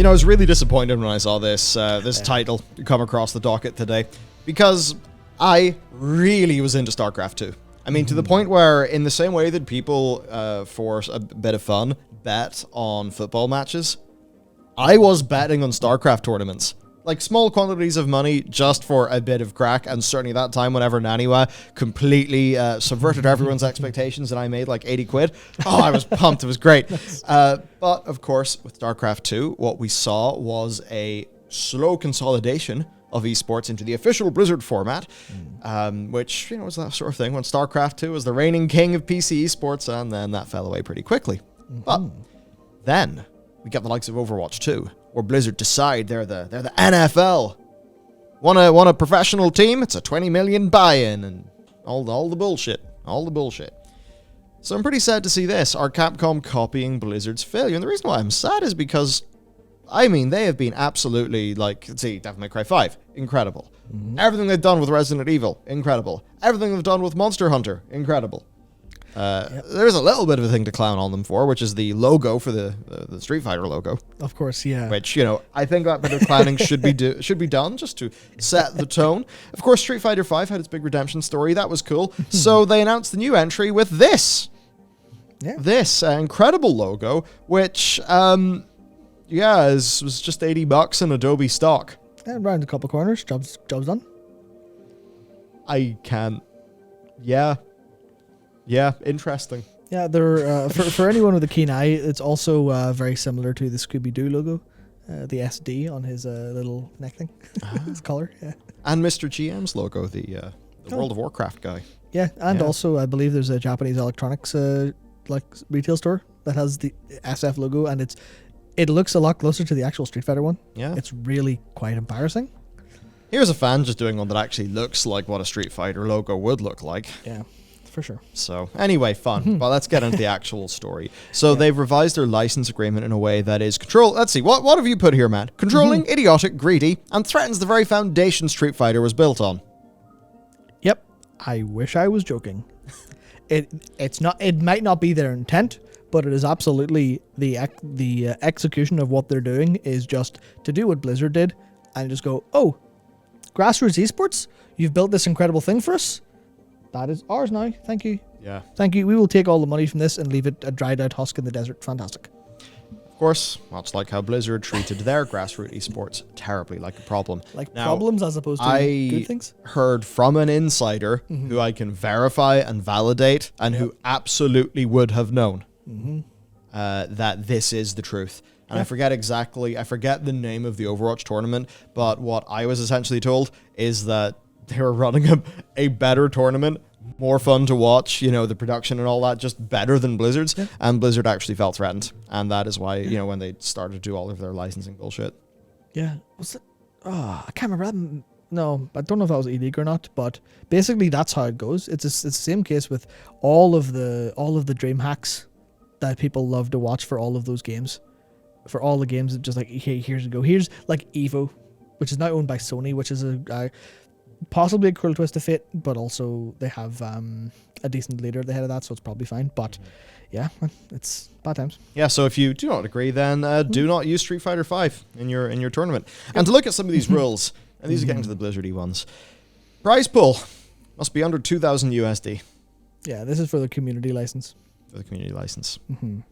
I was really disappointed when I saw this title come across the docket today, because I really was into StarCraft 2. I mean, to the point where, in the same way that people, for a bit of fun, bet on football matches, I was betting on StarCraft tournaments. Like, small quantities of money just for a bit of crack, and certainly that time whenever Naniwa completely subverted everyone's expectations and I made like 80 quid. Oh, I was pumped. It was great. But, of course, with StarCraft 2, what we saw was a slow consolidation of esports into the official Blizzard format, which, was that sort of thing when StarCraft 2 was the reigning king of PC esports, and then that fell away pretty quickly. But then we got the likes of Overwatch 2, where Blizzard decide they're the NFL. Want a professional team? It's a 20 million buy-in, and all the bullshit. So I'm pretty sad to see this, our Capcom copying Blizzard's failure. And the reason why I'm sad is because, I mean, they have been absolutely, Devil May Cry 5, incredible. Everything they've done with Resident Evil, incredible. Everything they've done with Monster Hunter, incredible. There's a little bit of a thing to clown on them for, which is the logo for the Street Fighter logo. Of course, yeah. Which, I think that bit of clowning should be done just to set the tone. Of course, Street Fighter 5 had its big redemption story. That was cool. So they announced the new entry with this. Yeah. This incredible logo, which, was just $80 in Adobe stock. Yeah, round a couple corners. Job's done. I can't. Yeah. Yeah, interesting. Yeah, they're for anyone with a keen eye, it's also very similar to the Scooby-Doo logo, the SD on his little neck thing, his collar. Yeah, and Mr. GM's logo, the World of Warcraft guy. Yeah, and also I believe there's a Japanese electronics retail store that has the SF logo, and it looks a lot closer to the actual Street Fighter one. Yeah, it's really quite embarrassing. Here's a fan just doing one that actually looks like what a Street Fighter logo would look like. Yeah. For sure. So, anyway, fun. Well, let's get into the actual story. So, they've revised their license agreement in a way that is let's see, what have you put here, man? Controlling, idiotic, greedy, and threatens the very foundation Street Fighter was built on. Yep. I wish I was joking. It's not. It might not be their intent, but it is absolutely the execution of what they're doing is just to do what Blizzard did and just go, oh, Grassroots Esports, you've built this incredible thing for us. That is ours now. Thank you. Yeah. Thank you. We will take all the money from this and leave it a dried out husk in the desert. Fantastic. Of course, much like how Blizzard treated their Grassroots esports terribly, like a problem. Like now, problems as opposed to good things? I heard from an insider who I can verify and validate and who absolutely would have known that this is the truth. And I forget the name of the Overwatch tournament, but what I was essentially told is that they were running a better tournament, more fun to watch, the production and all that, just better than Blizzard's. Yeah. And Blizzard actually felt threatened. And that is why, when they started to do all of their licensing bullshit. Yeah. Was it? Oh, I can't remember. No, I don't know if that was illegal or not, but basically that's how it goes. It's the same case with all of the dream hacks that people love to watch for all of those games. For all the games, just like, hey, here's a go. Here's like Evo, which is now owned by Sony, which is possibly a cruel twist of fate, but also they have a decent leader at the head of that, so it's probably fine. But yeah, it's bad times. Yeah, so if you do not agree, then do not use Street Fighter 5 in your tournament. And to look at some of these rules, and these are getting to the Blizzardy ones. Prize pool must be under 2,000 USD. Yeah, this is for the community license. For the community license.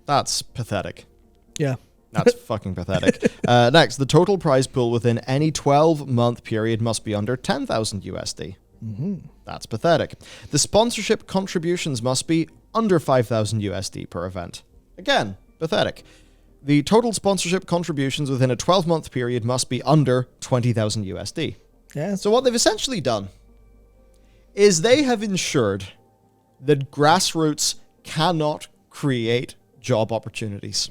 That's pathetic. Yeah. That's fucking pathetic. Next, the total prize pool within any 12-month period must be under 10,000 USD. That's pathetic. The sponsorship contributions must be under 5,000 USD per event. Again, pathetic. The total sponsorship contributions within a 12-month period must be under 20,000 USD. Yeah. So what they've essentially done is they have ensured that Grassroots cannot create job opportunities.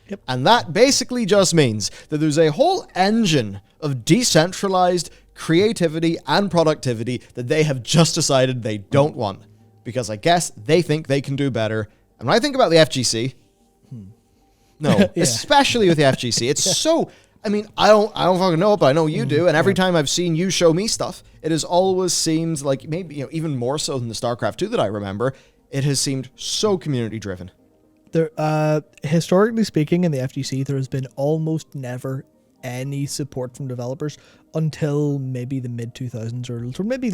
Yep. And that basically just means that there's a whole engine of decentralized creativity and productivity that they have just decided they don't want. Because I guess they think they can do better. And when I think about the FGC, especially with the FGC, it's so... I mean, I don't fucking know it, but I know you do. And every time I've seen you show me stuff, it has always seemed like maybe, even more so than the StarCraft 2 that I remember, it has seemed so community driven. There, historically speaking, in the FGC, there has been almost never any support from developers until maybe the mid 2000s or maybe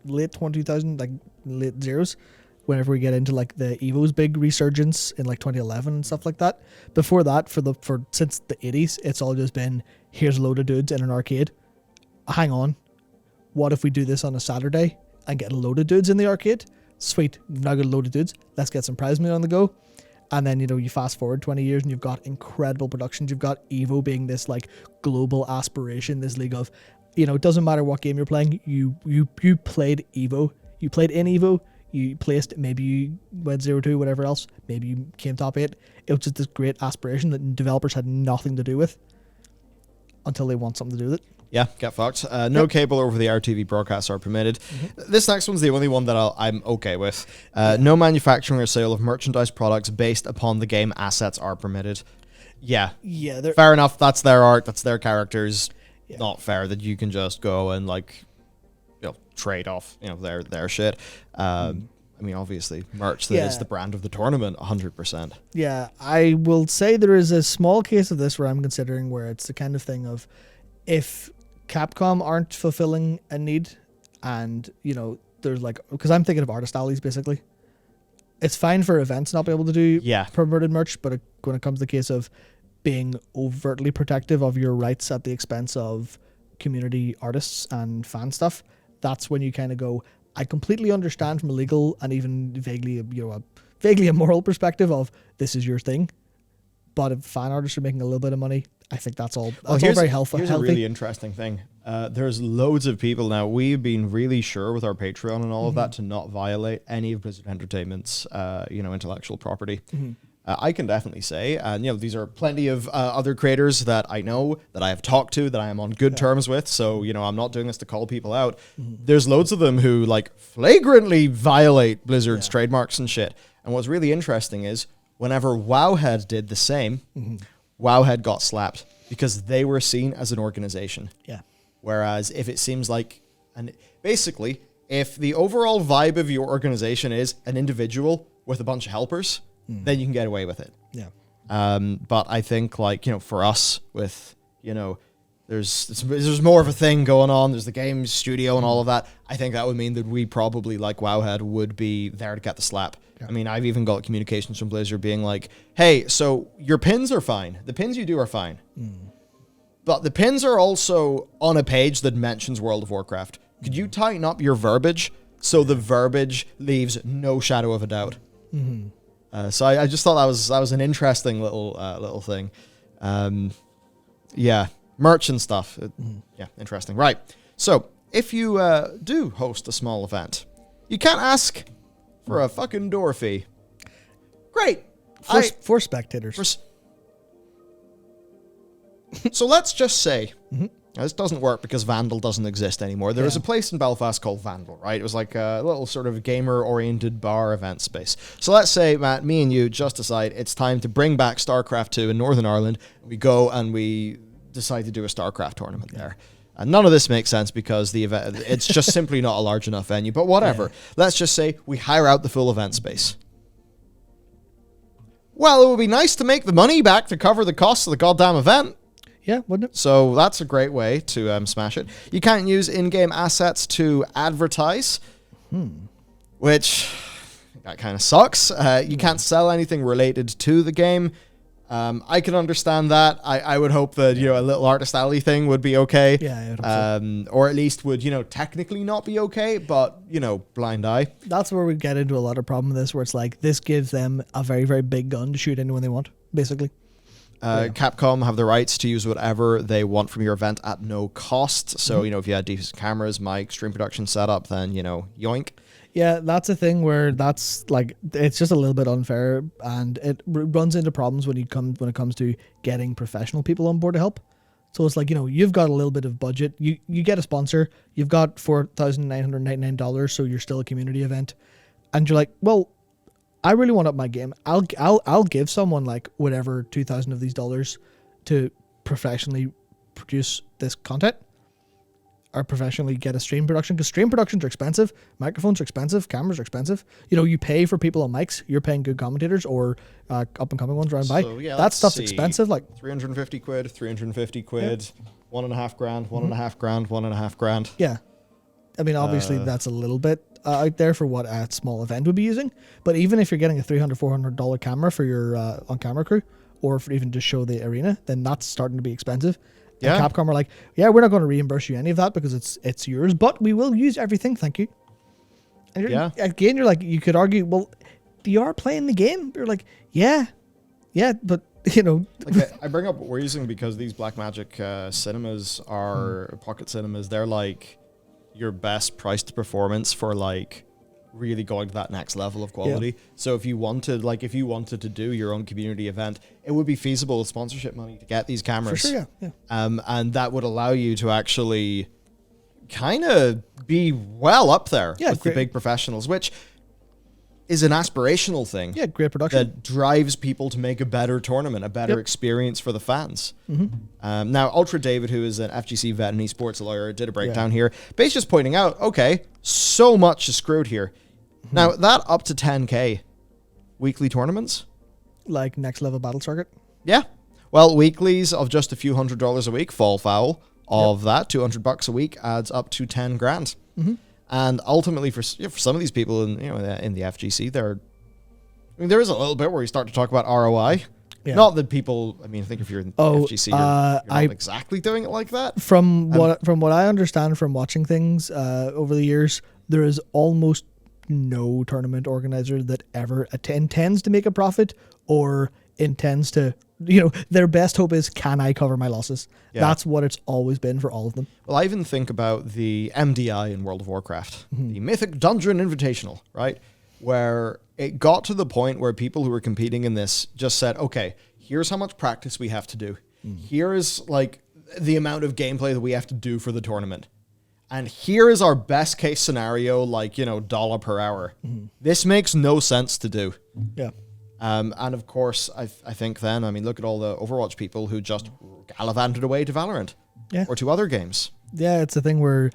late 2000, like late zeros. Whenever we get into like the Evo's big resurgence in like 2011 and stuff like that. Before that, for since the 80s, it's all just been here's a load of dudes in an arcade. Hang on, what if we do this on a Saturday and get a load of dudes in the arcade? Sweet, now got a load of dudes. Let's get some prize money on the go. And then, you fast forward 20 years and you've got incredible productions. You've got Evo being this like global aspiration, this league of, it doesn't matter what game you're playing. You played Evo. You played in Evo. You placed, maybe you went 0-2, whatever else. Maybe you came top 8. It was just this great aspiration that developers had nothing to do with until they want something to do with it. Yeah, get fucked. No cable over the RTV broadcasts are permitted. This next one's the only one that I'm okay with. No manufacturing or sale of merchandise products based upon the game assets are permitted. Yeah. Yeah. Fair enough. That's their art. That's their characters. Yeah. Not fair that you can just go and trade off their shit. I mean, obviously, merch that is the brand of the tournament, 100%. Yeah, I will say there is a small case of this where I'm considering where it's the kind of thing of if Capcom aren't fulfilling a need and, there's because I'm thinking of artist alleys, basically. It's fine for events not being able to do promoted merch, but when it comes to the case of being overtly protective of your rights at the expense of community artists and fan stuff, that's when you kind of go, I completely understand from a legal and even vaguely a moral perspective of this is your thing. But if fan artists are making a little bit of money, I think that's all very healthy. Here's a really interesting thing. There's loads of people now. We've been really sure with our Patreon and all of that to not violate any of Blizzard Entertainment's intellectual property. I can definitely say, and these are plenty of other creators that I know, that I have talked to, that I am on good terms with. So I'm not doing this to call people out. There's loads of them who flagrantly violate Blizzard's trademarks and shit. And what's really interesting is whenever Wowhead did the same, Wowhead got slapped because they were seen as an organization. Yeah. Whereas if it seems basically, if the overall vibe of your organization is an individual with a bunch of helpers, then you can get away with it. Yeah. But I think for us with, there's more of a thing going on. There's the game studio and all of that. I think that would mean that we probably, like Wowhead, would be there to get the slap. Yeah. I mean, I've even got communications from Blizzard being like, hey, so your pins are fine. The pins you do are fine. But the pins are also on a page that mentions World of Warcraft. Could you tighten up your verbiage so the verbiage leaves no shadow of a doubt? So I just thought that was an interesting little thing. Merch and stuff. Yeah, interesting. Right. So if you do host a small event, you can't ask for a fucking door fee. Great. For spectators. So let's just say... Now, this doesn't work because Vandal doesn't exist anymore. There was a place in Belfast called Vandal, right? It was like a little sort of gamer-oriented bar event space. So let's say, Matt, me and you just decide it's time to bring back StarCraft 2 in Northern Ireland. We go and we decide to do a StarCraft tournament there. And none of this makes sense because the event, it's just simply not a large enough venue. But whatever. Let's just say we hire out the full event space. Well, it would be nice to make the money back to cover the costs of the goddamn event. Yeah, wouldn't it? So that's a great way to smash it. You can't use in-game assets to advertise, which that kind of sucks. You can't sell anything related to the game. I can understand that. I would hope that a little artist alley thing would be okay. Yeah, I would hope so. Or at least would technically not be okay, but blind eye. That's where we get into a lot of problem with this, where it's like this gives them a very, very big gun to shoot anyone they want, basically. Capcom have the rights to use whatever they want from your event at no cost. So, if you had decent cameras, mic, stream production setup, then, yoink. Yeah, that's a thing where that's it's just a little bit unfair, and it runs into problems when it comes to getting professional people on board to help. So it's you've got a little bit of budget. You get a sponsor. You've got $4,999, so you're still a community event, and you're like, well, I really want up my game. I'll give someone whatever 2,000 of these dollars to professionally produce this content. or professionally get a stream production, because stream productions are expensive, microphones are expensive, cameras are expensive. You know, you pay for people on mics, you're paying good commentators or up and coming ones around by. Yeah, that stuff's expensive. Like 350 quid, 350 quid, $1.5 grand, $1.5 grand, $1.5 grand. Yeah. I mean, obviously that's a little bit out there for what a small event would be using. But even if you're getting a $300, $400 camera for your on-camera crew, or for even to show the arena, then that's starting to be expensive. Yeah. And Capcom are like, yeah, we're not going to reimburse you any of that because it's yours, but we will use everything, thank you. And again, you're like, you could argue, well, you are playing the game. You're like, yeah, but you know. Like I bring up what we're using because these Blackmagic cinemas are pocket cinemas. They're like your best price to performance for like really going to that next level of quality. Yeah. So if you wanted to do your own community event, it would be feasible with sponsorship money to get these cameras. For sure, yeah. And that would allow you to actually kind of be well up there with the big professionals, which is an aspirational thing. Yeah, great production. That drives people to make a better tournament, a better experience for the fans. Mm-hmm. Now, Ultra David, who is an FGC vet and esports lawyer, did a breakdown here. Basically just pointing out, okay, so much is screwed here. Now, that up to 10K weekly tournaments? Like next level battle circuit? Yeah. Well, weeklies of just a few $100s a week fall foul of that. $200 a week adds up to 10 grand. Mm-hmm. And ultimately, for some of these people in the FGC, there is a little bit where you start to talk about ROI. Yeah. Not that people, I think if you're in FGC, you're not exactly doing it like that. From what I understand from watching things over the years, there is almost no tournament organizer that ever intends to make a profit or intends to, their best hope is, can I cover my losses? Yeah. That's what it's always been for all of them. Well, I even think about the MDI in World of Warcraft, the Mythic Dungeon Invitational, right? Where it got to the point where people who were competing in this just said, okay, here's how much practice we have to do. Here is like the amount of gameplay that we have to do for the tournament. And here is our best case scenario, like, dollar per hour. This makes no sense to do. Yeah. And of course, I think then, look at all the Overwatch people who just gallivanted away to Valorant or to other games. Yeah, it's a thing where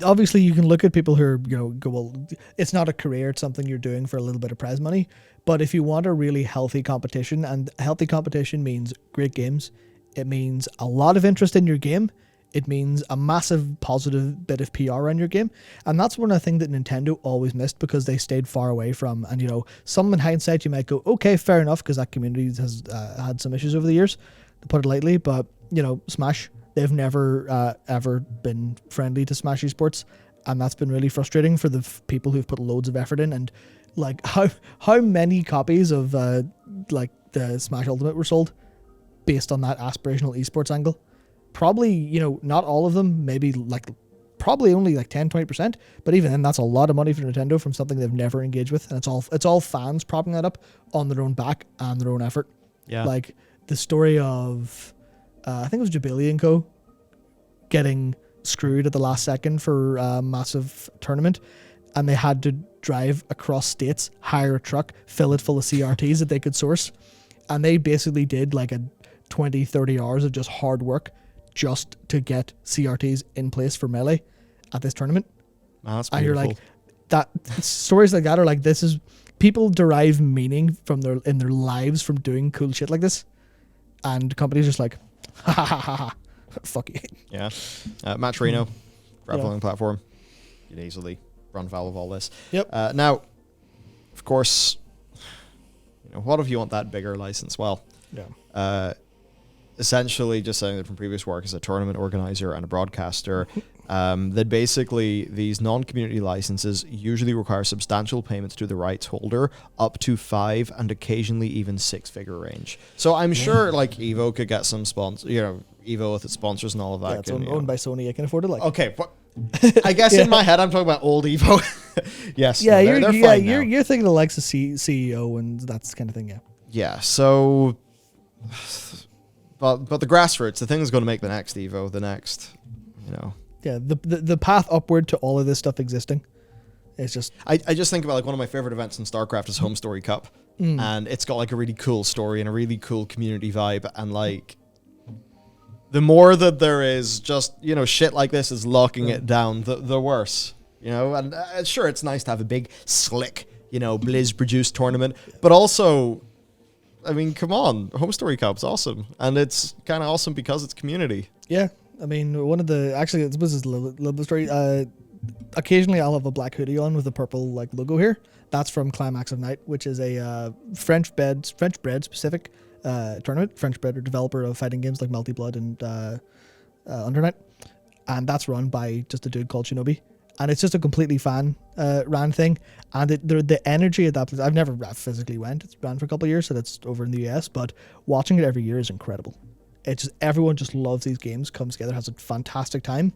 obviously you can look at people who are, go, well, it's not a career, it's something you're doing for a little bit of prize money. But if you want a really healthy competition, and healthy competition means great games, it means a lot of interest in your game. It means a massive positive bit of PR on your game. And that's one of the things that Nintendo always missed because they stayed far away from. And, some in hindsight, you might go, okay, fair enough, because that community has had some issues over the years, to put it lightly. But, Smash, they've never, ever been friendly to Smash esports. And that's been really frustrating for the people who've put loads of effort in. And, like, how many copies of, the Smash Ultimate were sold based on that aspirational esports angle? Probably, not all of them, maybe probably only 10-20%, but even then that's a lot of money for Nintendo from something they've never engaged with, and it's all fans propping that up on their own back and their own effort. Yeah. Like the story of I think it was Jubilee & Co. getting screwed at the last second for a massive tournament, and they had to drive across states, hire a truck, fill it full of CRTs that they could source, and they basically did like a 20-30 hours of just hard work just to get CRTs in place for Melee at this tournament. Oh, that's and beautiful. You're like, that stories like that are like, this is, people derive meaning from in their lives from doing cool shit like this, and companies just like, ha ha ha ha, fuck you. Yeah. Match Reno, grappling platform, you'd easily run foul of all this. Yep. Now, of course, what if you want that bigger license? Well, essentially, just saying that from previous work as a tournament organizer and a broadcaster, that basically these non-community licenses usually require substantial payments to the rights holder, up to 5 and occasionally even 6-figure range. So I'm sure like Evo could get some sponsors, Evo with its sponsors and all of that. Yeah, it's owned by Sony. I can afford it. Like, okay, but I guess in my head I'm talking about old Evo. Yes. Yeah, no, they're fine now. You're thinking of like the CEO and that kind of thing. Yeah. Yeah. So. But the grassroots, the thing that's going to make the next Evo, the next, Yeah, the path upward to all of this stuff existing is just... I just think about like one of my favorite events in StarCraft is Home Story Cup. And it's got like a really cool story and a really cool community vibe. And like, the more that there is just, shit like this is locking it down, the worse. And sure, it's nice to have a big, slick, Blizz-produced tournament. But also, I mean, come on, Home Story Cup's awesome. And it's kind of awesome because it's community. Yeah. I mean, actually, this is a little bit of story. Occasionally, I'll have a black hoodie on with a purple logo here. That's from Climax of Night, which is a French-bred specific tournament. French-bred or developer of fighting games like Multi Blood and Undernight. And that's run by just a dude called Shinobi. And it's just a completely ran thing. And the energy of that place, I've never physically went. It's ran for a couple of years, so that's over in the US. But watching it every year is incredible. Everyone just loves these games, comes together, has a fantastic time.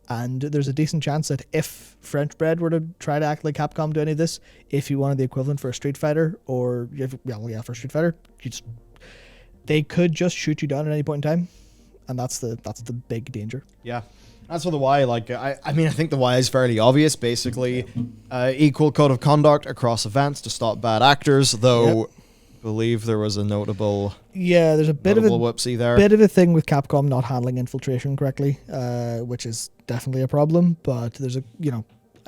And there's a decent chance that if French Bread were to try to act like Capcom do any of this, if you wanted the equivalent for a Street Fighter, for a Street Fighter, they could just shoot you down at any point in time. And that's the big danger. Yeah. That's what the Y, I think the Y is fairly obvious. Basically, equal code of conduct across events to stop bad actors, though... Yep. Believe there was a notable there's a bit of a whoopsie there. Bit of a thing with Capcom not handling infiltration correctly, which is definitely a problem. But there's a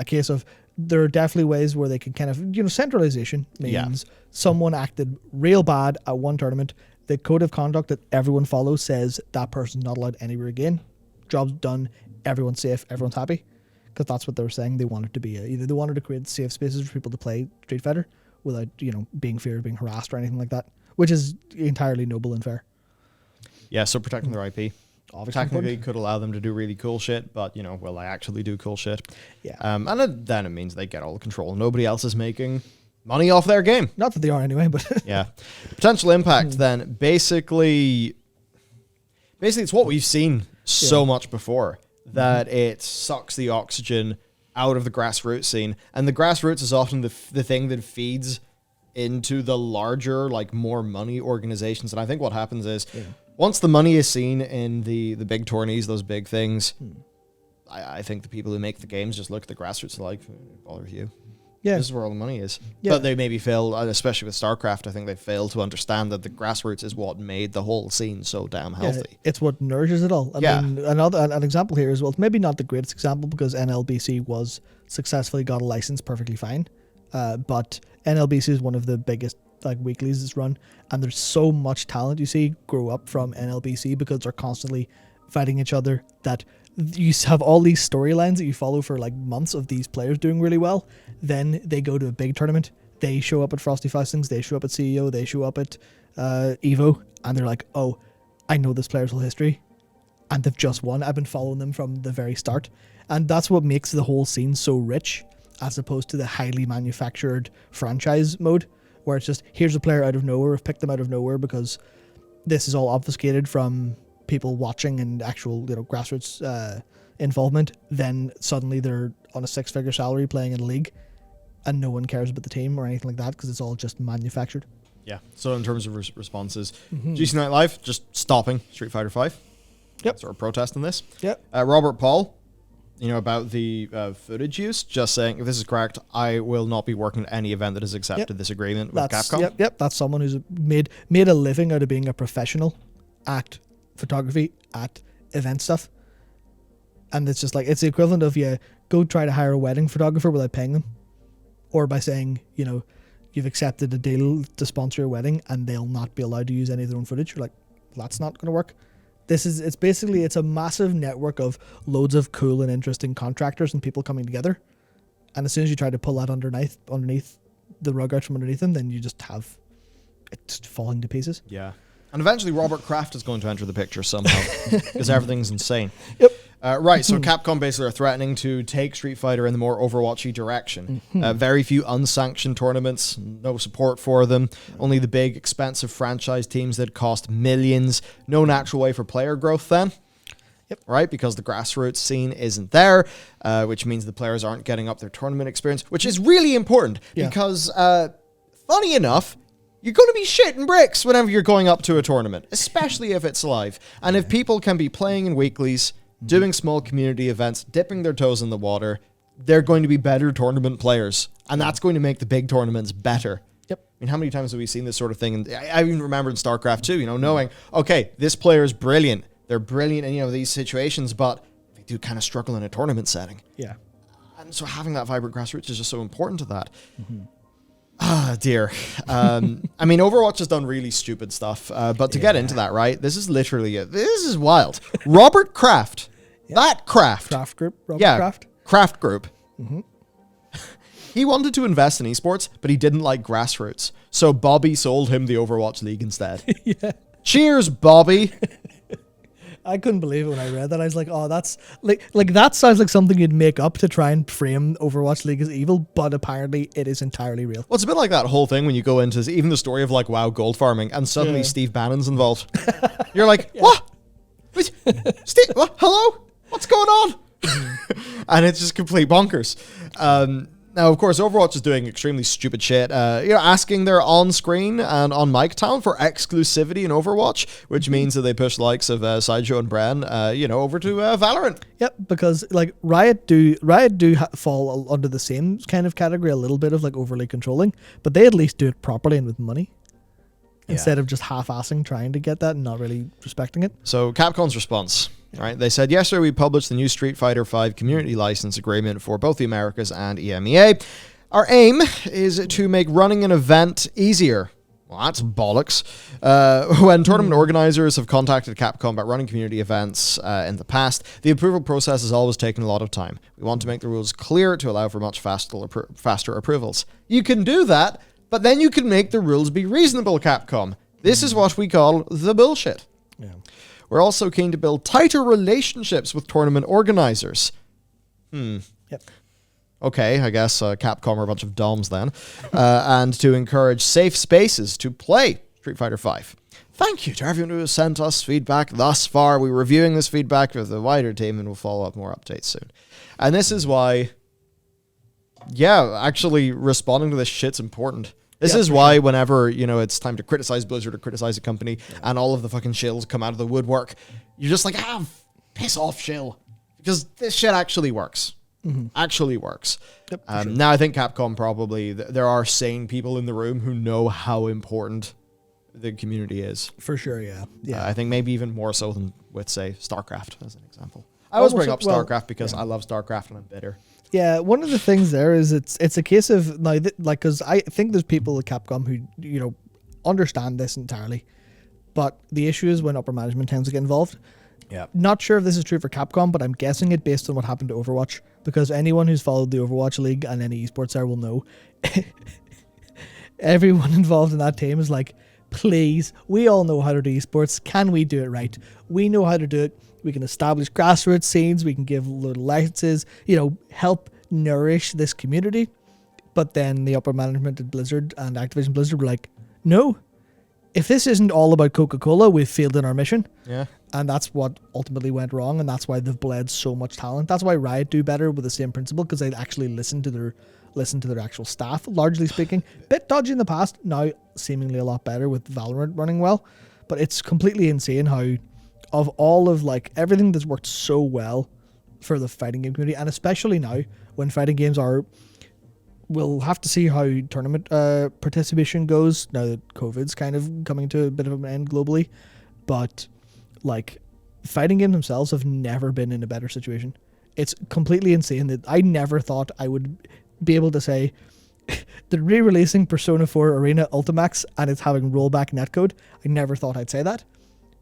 case of there are definitely ways where they can kind of centralization means someone acted real bad at one tournament. The code of conduct that everyone follows says that person's not allowed anywhere again. Job's done. Everyone's safe. Everyone's happy, because that's what they were saying. They wanted to be either they wanted to create safe spaces for people to play Street Fighter without, being feared of being harassed or anything like that, which is entirely noble and fair. Yeah, so protecting their IP. Obviously technically could allow them to do really cool shit, but, will they actually do cool shit? Yeah. Then it means they get all the control. Nobody else is making money off their game. Not that they are anyway, but... Yeah. Potential impact, then, basically, it's what we've seen so much before, that it sucks the oxygen out of the grassroots scene, and the grassroots is often the thing that feeds into the larger, more money organizations. And I think what happens is once the money is seen in the big tourneys, those big things, I think the people who make the games just look at the grassroots and bother you. Yeah, this is where all the money is. Yeah. But they maybe fail, especially with StarCraft, I think they fail to understand that the grassroots is what made the whole scene so damn healthy. Yeah, it's what nourishes it all. I mean, an example here as well, maybe not the greatest example because NLBC was successfully got a license perfectly fine. But NLBC is one of the biggest weeklies that's run, and there's so much talent you see grow up from NLBC because they're constantly fighting each other, that you have all these storylines that you follow for months of these players doing really well. Then they go to a big tournament, they show up at Frosty Festings, they show up at CEO, they show up at Evo, and they're like, oh, I know this player's whole history, and they've just won. I've been following them from the very start. And that's what makes the whole scene so rich, as opposed to the highly manufactured franchise mode, where it's just, here's a player out of nowhere, we've picked them out of nowhere because this is all obfuscated from people watching and actual grassroots involvement. Then suddenly they're on a 6-figure salary playing in a league, and no one cares about the team or anything like that because it's all just manufactured. Yeah. So in terms of responses, GC Night Live just stopping Street Fighter 5. Yep. Sort of protesting this. Yep. Robert Paul, about the footage use, just saying, if this is correct, I will not be working at any event that has accepted this agreement with Capcom. Yep. That's someone who's made a living out of being a professional at photography, at event stuff. And it's just it's the equivalent of go try to hire a wedding photographer without paying them, or by saying you've accepted a deal to sponsor a wedding and they'll not be allowed to use any of their own footage. You're like, well, that's not going to work. It's a massive network of loads of cool and interesting contractors and people coming together, and as soon as you try to pull that underneath the rug out from underneath them, then you just have it just falling to pieces. Yeah. And eventually Robert Kraft is going to enter the picture somehow because everything's insane. Yep. Right, so Capcom basically are threatening to take Street Fighter in the more Overwatchy direction. Very few unsanctioned tournaments, no support for them, only the big, expensive franchise teams that cost millions. No natural way for player growth then. Yep. Right, because the grassroots scene isn't there, which means the players aren't getting up their tournament experience, which is really important because, funny enough, you're going to be shitting bricks whenever you're going up to a tournament, especially if it's live. And if people can be playing in weeklies, doing small community events, dipping their toes in the water, they're going to be better tournament players. And that's going to make the big tournaments better. Yep. I mean, how many times have we seen this sort of thing? And I even remember in StarCraft 2, knowing, okay, this player is brilliant. They're brilliant in, these situations, but they do kind of struggle in a tournament setting. Yeah. And so having that vibrant grassroots is just so important to that. Ah, dear. Overwatch has done really stupid stuff, but to get into that, right, this is literally it. This is wild. Robert Kraft. That Kraft. Kraft Group. Kraft. Kraft Group. He wanted to invest in esports, but he didn't like Grassroots. So Bobby sold him the Overwatch League instead. Yeah. Cheers, Bobby. I couldn't believe it when I read that. I was like, oh, that's like that sounds like something you'd make up to try and frame Overwatch League as evil, but apparently it is entirely real. Well, it's a bit like that whole thing when you go into even the story of WoW gold farming and suddenly Steve Bannon's involved. You're like, what? Steve, what? Hello? What's going on? And it's just complete bonkers. Now, of course, Overwatch is doing extremely stupid shit, asking their on-screen and on-mic talent for exclusivity in Overwatch, which means that they push the likes of Sideshow and Bren, over to Valorant. Yep, because Riot fall under the same kind of category, a little bit of overly controlling, but they at least do it properly and with money. Instead of just half-assing trying to get that and not really respecting it. So Capcom's response, right? They said, yesterday we published the new Street Fighter V community license agreement for both the Americas and EMEA. Our aim is to make running an event easier. Well, that's bollocks. When tournament organizers have contacted Capcom about running community events in the past, the approval process has always taken a lot of time. We want to make the rules clear to allow for much faster approvals. You can do that, but then you can make the rules be reasonable, Capcom. This is what we call the bullshit. Yeah. We're also keen to build tighter relationships with tournament organizers. Yep. Okay, I guess Capcom are a bunch of doms then. And to encourage safe spaces to play Street Fighter V. Thank you to everyone who has sent us feedback thus far. We're reviewing this feedback with the wider team and we'll follow up more updates soon. And this is why, actually responding to this shit's important. This is why whenever, it's time to criticize Blizzard or criticize a company and all of the fucking shills come out of the woodwork, you're just like, piss off, shill. Because this shit actually works. Actually works. Yep, sure. Now, I think Capcom probably, there are sane people in the room who know how important the community is. For sure, yeah. I think maybe even more so than with, say, StarCraft as an example. I always bring up StarCraft because I love StarCraft and I'm bitter. Yeah, one of the things there is it's a case of now, because I think there's people at Capcom who understand this entirely, but the issue is when upper management tends to get involved. Yeah. Not sure if this is true for Capcom, but I'm guessing it based on what happened to Overwatch, because anyone who's followed the Overwatch League and any esports there will know. Everyone involved in that team is like, please, we all know how to do esports. Can we do it right? We know how to do it. We can establish grassroots scenes. We can give little licenses, help nourish this community. But then the upper management at Blizzard and Activision Blizzard were like, no, if this isn't all about Coca-Cola, we've failed in our mission. Yeah. And that's what ultimately went wrong. And that's why they've bled so much talent. That's why Riot do better with the same principle, because they actually listen to their actual staff, largely speaking. Bit dodgy in the past, now seemingly a lot better with Valorant running well. But it's completely insane how of all of everything that's worked so well for the fighting game community, and especially now when fighting games we'll have to see how tournament participation goes now that COVID's kind of coming to a bit of an end globally. But fighting games themselves have never been in a better situation. It's completely insane that I never thought I would be able to say they're re-releasing Persona 4 Arena Ultimax and it's having rollback netcode. I never thought I'd say that,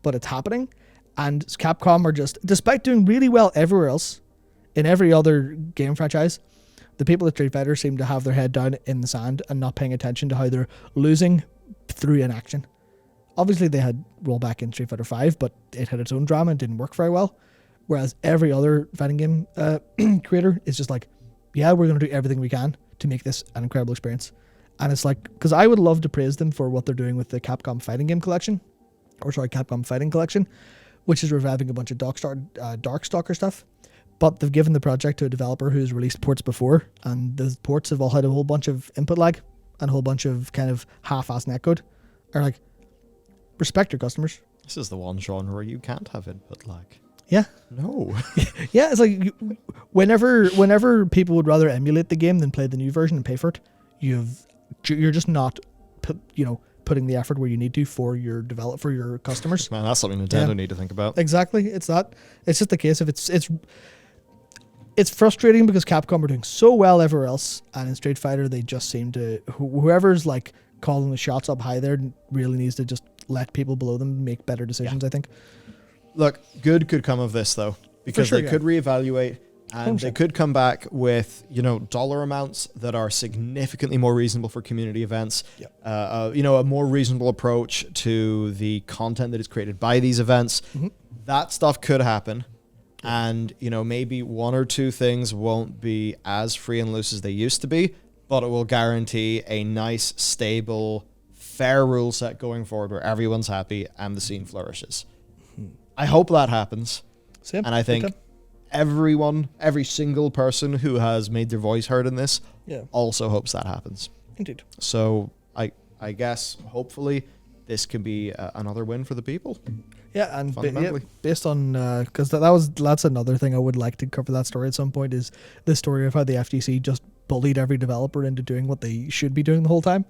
but it's happening. And Capcom are just, despite doing really well everywhere else, in every other game franchise, the people at Street Fighter seem to have their head down in the sand and not paying attention to how they're losing through inaction. Obviously, they had rollback in Street Fighter V, but it had its own drama and didn't work very well. Whereas every other fighting game creator is just like, yeah, we're going to do everything we can to make this an incredible experience. And it's because I would love to praise them for what they're doing with the Capcom Fighting Collection, which is reviving a bunch of Darkstalker stuff. But they've given the project to a developer who's released ports before, and the ports have all had a whole bunch of input lag and a whole bunch of kind of half-ass netcode. Or respect your customers. This is the one genre where you can't have input lag. Yeah. No. Yeah, it's whenever people would rather emulate the game than play the new version and pay for it, you're just not, putting the effort where you need to for your customers. Man, that's something Nintendo need to think about. Exactly. It's just the case of it's frustrating because Capcom are doing so well everywhere else, and in Street Fighter they just seem to whoever's like calling the shots up high there really needs to just let people below them make better decisions. I think. Look, good could come of this though, because they could reevaluate. And they could come back with, dollar amounts that are significantly more reasonable for community events. Yep. A more reasonable approach to the content that is created by these events. Mm-hmm. That stuff could happen. And, maybe one or two things won't be as free and loose as they used to be, but it will guarantee a nice, stable, fair rule set going forward where everyone's happy and the scene flourishes. Mm-hmm. I hope that happens. Same. And I think every single person who has made their voice heard in this also hopes that happens. Indeed. So I guess hopefully this can be another win for the people. Yeah, and based on because that's another thing I would like to cover that story at some point, is the story of how the FTC just bullied every developer into doing what they should be doing the whole time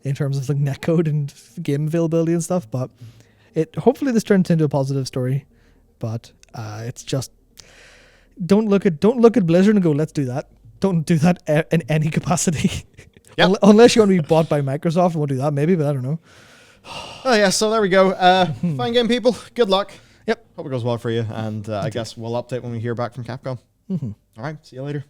in terms of like netcode and game availability and stuff. But hopefully this turns into a positive story. But it's just don't look at Blizzard and go, let's do that. Don't do that in any capacity. Yep. Unless you want to be bought by Microsoft, we'll do that maybe, but I don't know. Oh yeah, so there we go. Fine game, people. Good luck. Yep. Hope it goes well for you, and I guess we'll update when we hear back from Capcom. Mm-hmm. All right, see you later.